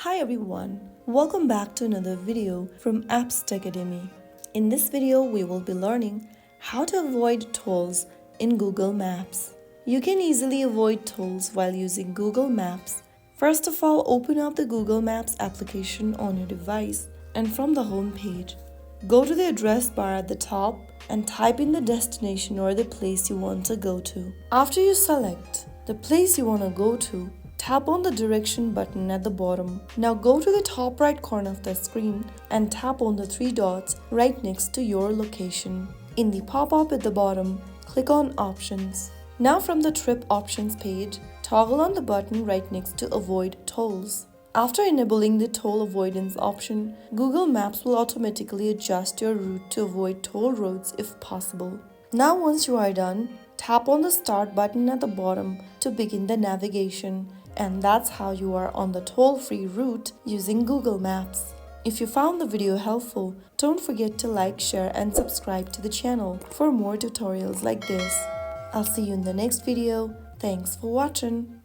Hi everyone, welcome back to another video from Apps Academy. In this video, we will be learning how to avoid tolls in Google Maps. You can easily avoid tolls while using Google Maps. First of all, open up the Google Maps application on your device and from the home page, go to the address bar at the top and type in the destination or the place you want to go to. After you select the place you want to go to, tap on the direction button at the bottom. Now go to the top right corner of the screen and tap on the three dots right next to your location. In the pop-up at the bottom, click on Options. Now from the Trip Options page, toggle on the button right next to Avoid Tolls. After enabling the toll avoidance option, Google Maps will automatically adjust your route to avoid toll roads if possible. Now once you are done, tap on the Start button at the bottom to begin the navigation. And that's how you are on the toll-free route using Google Maps. If you found the video helpful, don't forget to like, share and subscribe to the channel for more tutorials like this. I'll see you in the next video. Thanks for watching.